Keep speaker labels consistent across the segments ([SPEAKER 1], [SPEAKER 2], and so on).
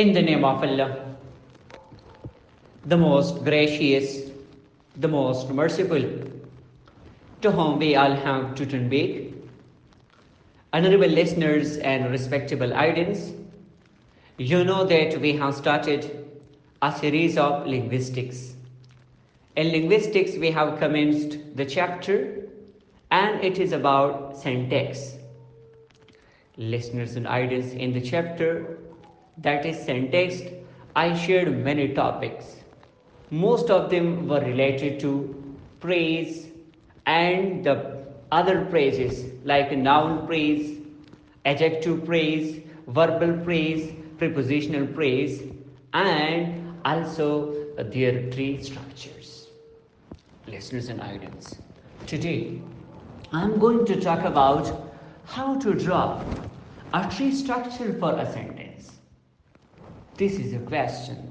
[SPEAKER 1] In the name of Allah, the most gracious, the most merciful, to whom we all have to turn back. Honorable listeners and respectable audience, you know that we have started a series of linguistics. In linguistics, we have commenced the chapter, and it is about syntax. Listeners and audience, in the chapter that is syntax, I shared many topics. Most of them were related to praise and the other praises like noun praise, adjective praise, verbal praise, prepositional praise, and also their tree structures. Listeners and audience, today I'm going to talk about how to draw a tree structure for a sentence. This is a question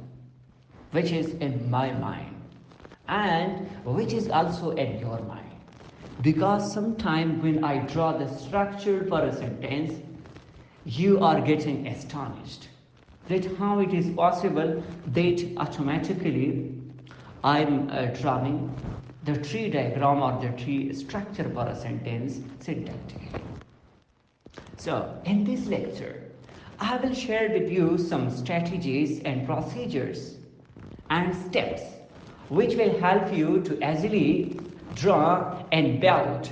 [SPEAKER 1] which is in my mind and which is also in your mind, because sometimes when I draw the structure for a sentence, you are getting astonished that how it is possible that automatically I'm drawing the tree diagram or the tree structure for a sentence syntactically. So in this lecture, I will share with you some strategies and procedures and steps which will help you to easily draw and build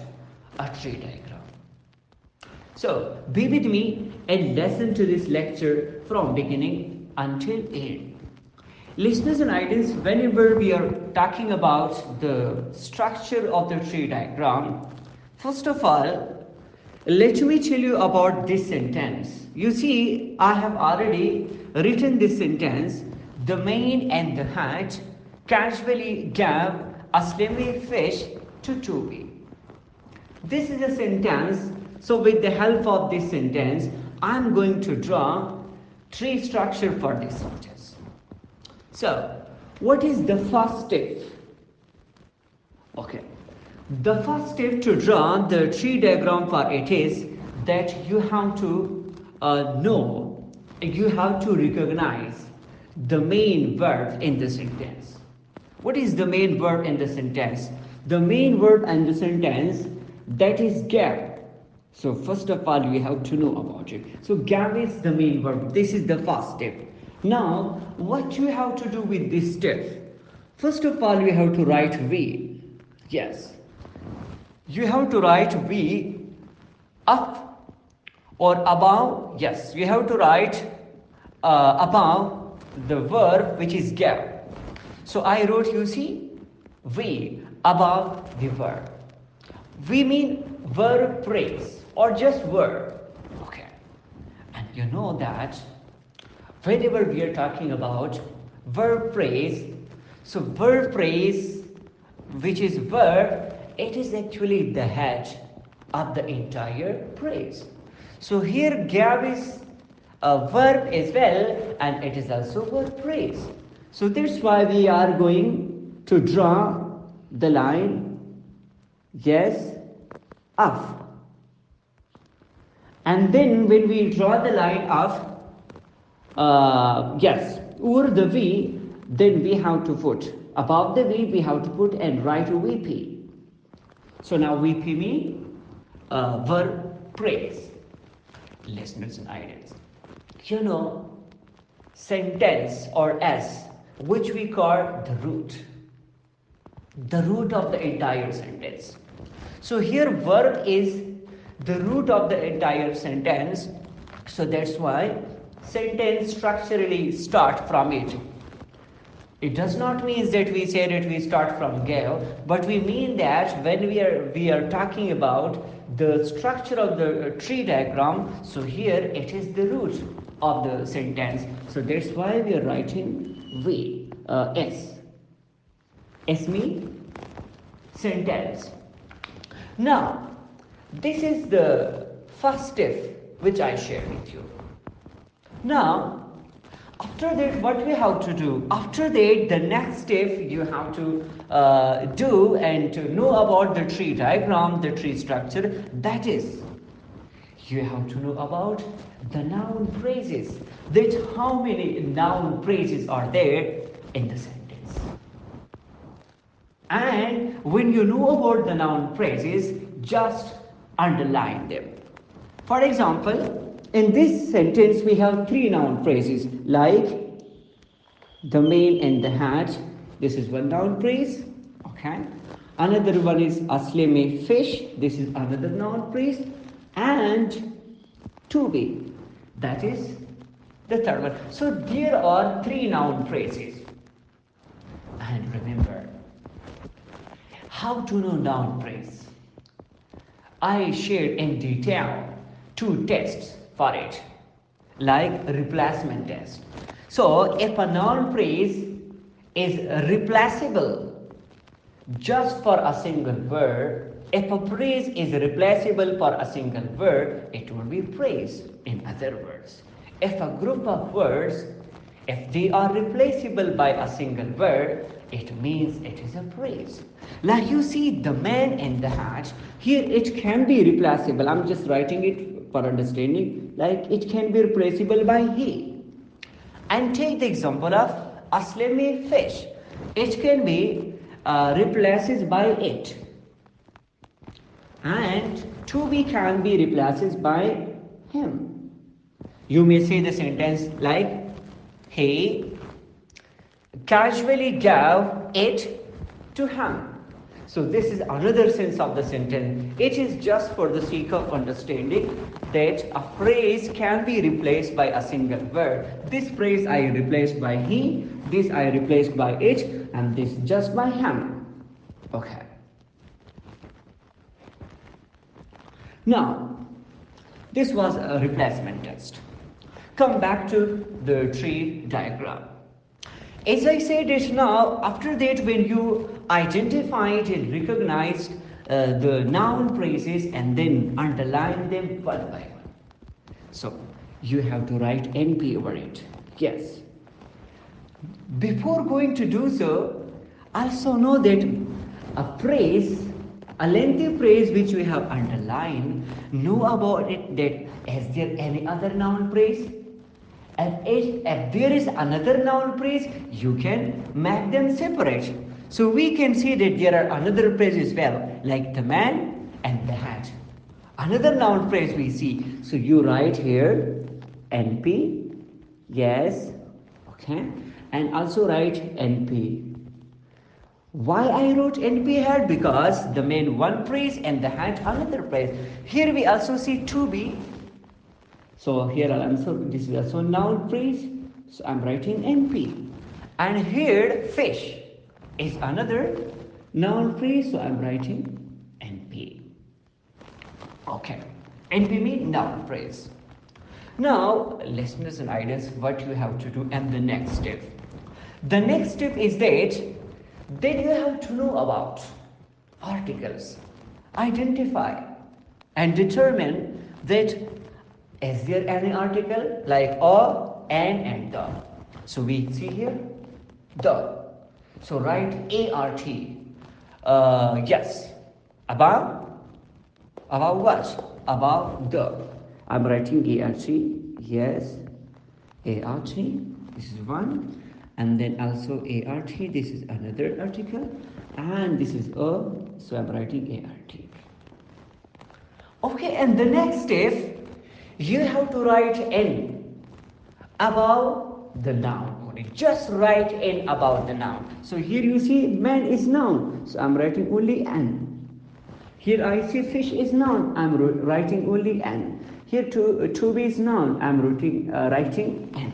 [SPEAKER 1] a tree diagram. So be with me and listen to this lecture from beginning until end. Listeners and audience, whenever we are talking about the structure of the tree diagram, first of all, let me tell you about this sentence. You see, I have already written this sentence. The man and the hat casually gave a slimy fish to Toby. This is a sentence. So with the help of this sentence, I am going to draw tree structure for this sentence. So, what is the first step? Okay. The first step to draw the tree diagram for it is that you have to know, you have to recognize the main verb in the sentence. What is the main verb in the sentence? The main verb in the sentence, that is gave. So first of all, you have to know about it. So gave is the main verb. This is the first step. Now, what you have to do with this step? First of all, you have to write V. Yes. You have to write V up or above. Yes, you have to write above the verb which is gave. So I wrote, you see, V above the verb. We mean verb phrase or just verb. Okay. And you know that whenever we are talking about verb phrase, so verb phrase which is verb, it is actually the head of the entire phrase. So here gave is a verb as well, and it is also verb phrase. So that's why we are going to draw the line, yes, up. And then when we draw the line up, yes, over the V, then we have to put, above the V we have to put and write VP. So now VP mean verb phrase. Listeners and audience, you know, sentence or S, which we call the root of the entire sentence. So here verb is the root of the entire sentence. So that's why sentence structurally start from it. It does not mean that we say that we start from gave, but we mean that when we are talking about the structure of the tree diagram, so here it is the root of the sentence. So that's why we are writing V, S. S means sentence. Now, this is the first step which I shared with you. Now, after that, what we have to do? After that, the next step you have to do and to know about the tree diagram, the tree structure, that is, you have to know about the noun phrases. That how many noun phrases are there in the sentence. And when you know about the noun phrases, just underline them. For example, in this sentence we have three noun phrases like the man and the hat. This is one noun phrase. Okay. Another one is asle mein fish. This is another noun phrase. And to be. That is the third one. So there are three noun phrases. And remember, how to know noun phrase? I shared in detail two tests for it, like replacement test. So if a noun phrase is replaceable just for a single word, if a phrase is replaceable for a single word, it will be phrase. In other words, if a group of words, if they are replaceable by a single word, it means it is a phrase. Like you see the man in the hat, here it can be replaceable. I'm just writing it for understanding. Like it can be replaceable by he. And take the example of asle mein fish. It can be replaced by it. And to be can be replaced by him. You may say the sentence like, he casually gave it to him. So this is another sense of the sentence. It is just for the sake of understanding that a phrase can be replaced by a single word. This phrase I replaced by he, this I replaced by it, and this just by him. Okay. Now, this was a replacement test. Come back to the tree diagram. As I said it now, after that when you identified and recognized the noun phrases and then underline them one by one. So, you have to write NP over it. Yes. Before going to do so, also know that a phrase, a lengthy phrase which we have underlined, know about it that is there any other noun phrase? And if there is another noun phrase, you can make them separate. So we can see that there are another phrase as well, like the man and the hat. Another noun phrase we see. So you write here NP, yes, okay, and also write NP. Why I wrote NP here? Because the man one phrase and the hat another phrase. Here we also see to be. So here I'll answer, this is also noun phrase, so I'm writing NP. And here fish is another noun phrase, so I'm writing NP. Okay, NP means noun phrase. Now, listeners and ideas, what you have to do and the next step. The next step is that you have to know about articles, identify and determine that is there any article like a, an and the. So we see here the. So write ART. Yes. About what? About the. I'm writing ART. Yes. ART. This is one. And then also ART. This is another article. And this is a. So I'm writing ART. Okay. And the next step, you have to write N about the noun only. Just write N about the noun. So here you see man is noun. So I'm writing only N. Here I see fish is noun. I'm writing only N. Here to be is noun. I'm writing N.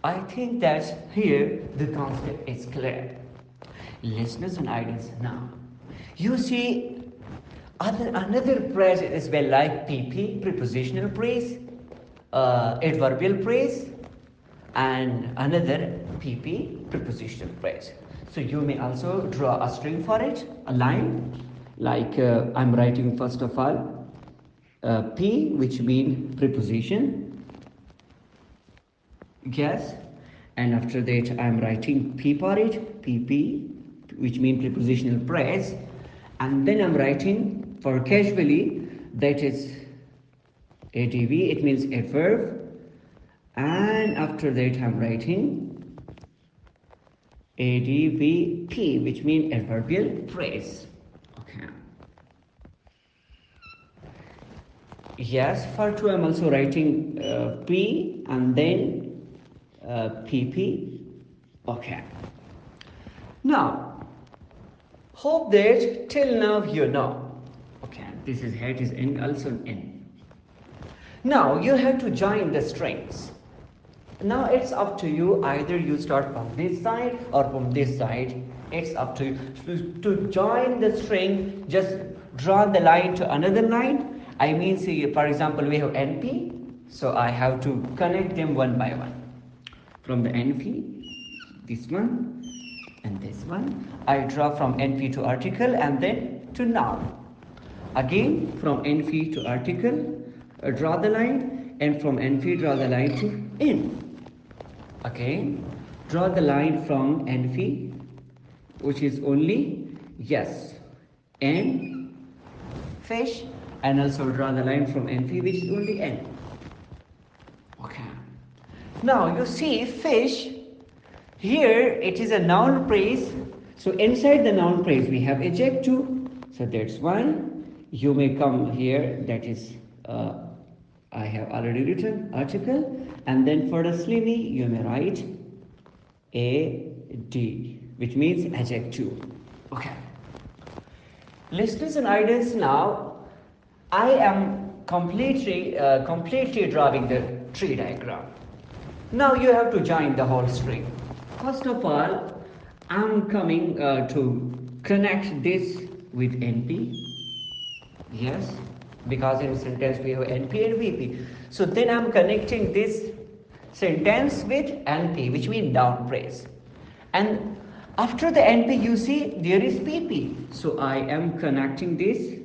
[SPEAKER 1] I think that here the concept is clear. Listeners and ideas now. You see another phrase as well like PP, prepositional phrase, adverbial phrase, and another PP, prepositional phrase. So you may also draw a string for it, a line, like I'm writing first of all P, which means preposition, yes, and after that I'm writing P for it, PP, which means prepositional phrase, and then I'm writing for casually that is adv, it means adverb, and after that I'm writing advp, which means adverbial phrase. Okay. Yes, for 2 I'm also writing p and then pp. Okay. Now, hope that till now you know. Okay, this is head is n, also n. Now you have to join the strings. Now it's up to you, either you start from this side or from this side. It's up to you. To join the string, just draw the line to another line. I mean, see, for example, we have NP, so I have to connect them one by one. From the NP, this one and this one, I draw from NP to article and then to noun. Again, from NP to article, draw the line, and from NP draw the line to in. Again, draw the line from NP, which is only yes, and fish, and also draw the line from NP, which is only n. Okay. Now you see fish, here it is a noun phrase, so inside the noun phrase we have adjective, so that's one. You may come here, that is I have already written article, and then for the slimy you may write ad, which means adjective. Okay. Listeners and audience, now I am completely drawing the tree diagram. Now you have to join the whole string. First of all, I'm coming to connect this with NP. Yes, because in sentence we have NP and VP. So then I'm connecting this sentence with NP, which means noun phrase. And after the NP, you see there is PP. So I am connecting this.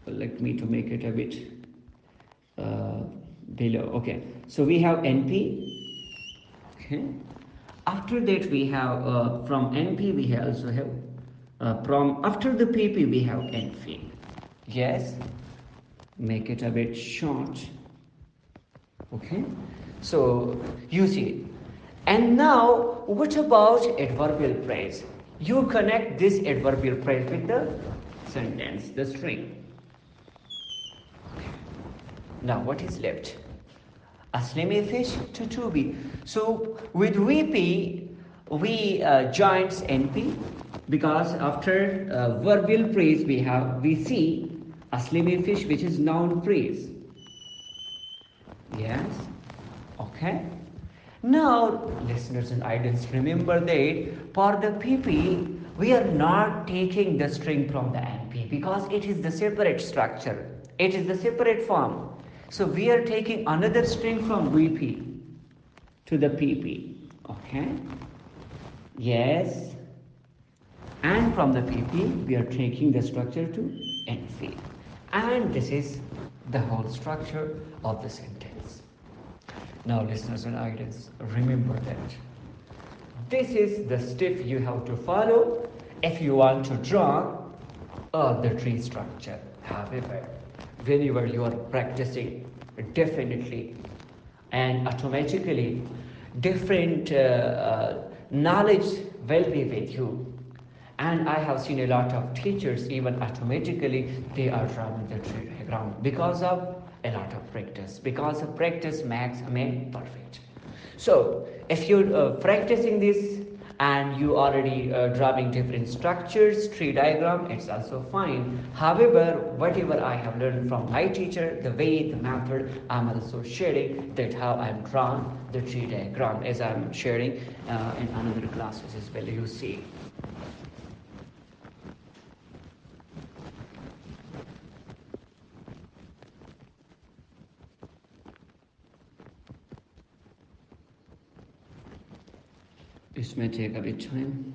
[SPEAKER 1] Let me to make it a bit below. Okay. So we have NP. Okay. After that we have from NP we also have from after the PP we have NP. Yes, make it a bit short. Okay, so you see, and now what about adverbial phrase? You connect this adverbial phrase with the sentence, the string. Okay. Now what is left? A slimy fish to 2b. So with VP we joined NP, because after verbal phrase we see a slimy fish, which is noun phrase. Yes. Okay. Now, listeners and audience, remember that for the PP, we are not taking the string from the NP because it is the separate structure. It is the separate form. So we are taking another string from VP to the PP. Okay. Yes. And from the PP, we are taking the structure to NP. And this is the whole structure of the sentence. Now, listeners and audience, remember that this is the step you have to follow if you want to draw the tree structure. However, whenever you are practicing, definitely and automatically different knowledge will be with you. And I have seen a lot of teachers, even automatically, they are drawing the tree diagram because of a lot of practice. Because of practice makes a man perfect. So, if you're practicing this and you already drawing different structures, tree diagram, it's also fine. However, whatever I have learned from my teacher, the way, the method, I'm also sharing that how I'm drawn the tree diagram, as I'm sharing in another classes as well, you see. This may take a bit time.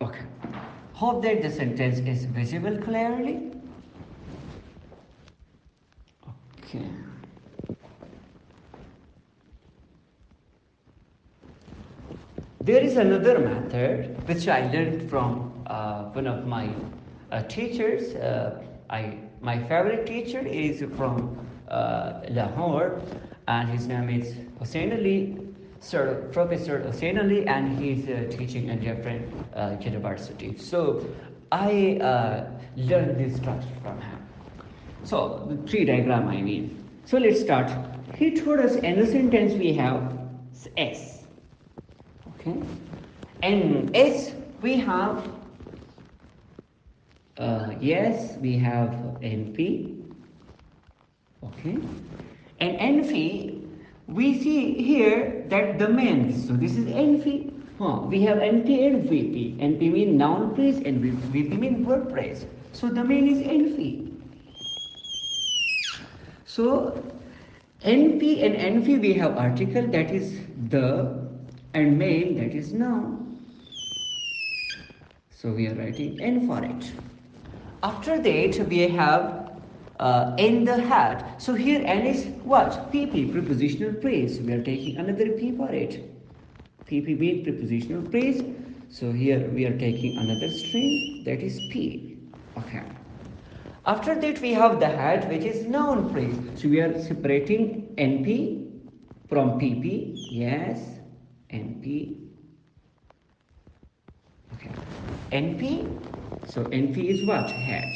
[SPEAKER 1] Okay. Hope that the sentence is visible clearly. Okay. There is another method which I learned from one of my teachers. My favorite teacher is from Lahore, and his name is Hussein Ali, Sir Professor Hussein Ali, and he's teaching in different universities. So I learned this structure from him. So the tree diagram, I mean. So let's start. He told us in the sentence we have S. Okay. And S we have yes, we have NP. Okay. And NP, we see here that the main, so this is NP. We have NP and VP. NP means noun phrase and VP means verb phrase. So the main is NP. So NP and NP we have article, that is the, and main, that is noun. So we are writing N for it. After that we have in the hat. So here N is what? PP, prepositional phrase. We are taking another P for it. PP means prepositional phrase. So here we are taking another string, that is P. Okay. After that we have the hat, which is noun phrase. So we are separating NP from PP. Yes, NP. Okay. NP. So NP is what? Hat.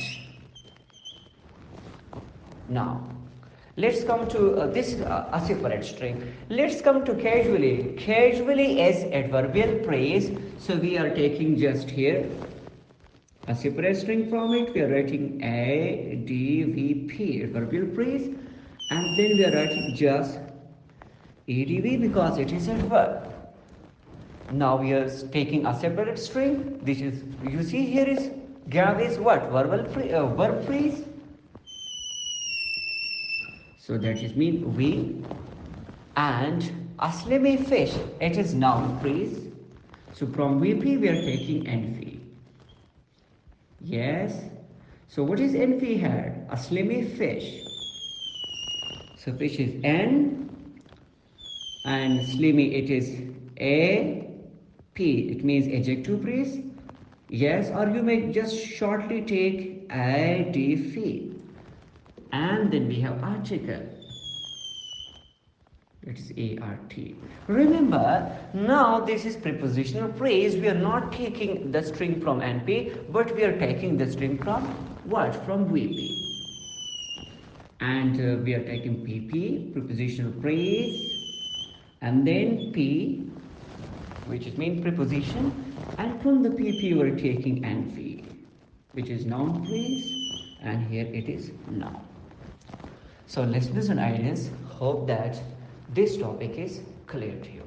[SPEAKER 1] Now, let's come to this a separate string. Let's come to casually. Casually is adverbial phrase. So we are taking just here a separate string from it. We are writing ADVP, adverbial phrase, and then we are writing just ADV because it is adverb. Now we are taking a separate string. This is, you see here is gap is what? Verb phrase. So that is mean we. And asleme fish, it is noun phrase. So from VP we are taking NP. Yes. So what is NP here? Asleme fish. So fish is N, and slimy it is AP. It means adjective phrase. Yes, or you may just shortly take ADV. And then we have article. It is ART. Remember, now this is prepositional phrase. We are not taking the string from NP, but we are taking the string from what? From VP. And we are taking PP, prepositional phrase, and then P, which is main preposition, and from the PP we are taking NP, which is noun phrase, and here it is noun. So listeners and audience, hope that this topic is clear to you.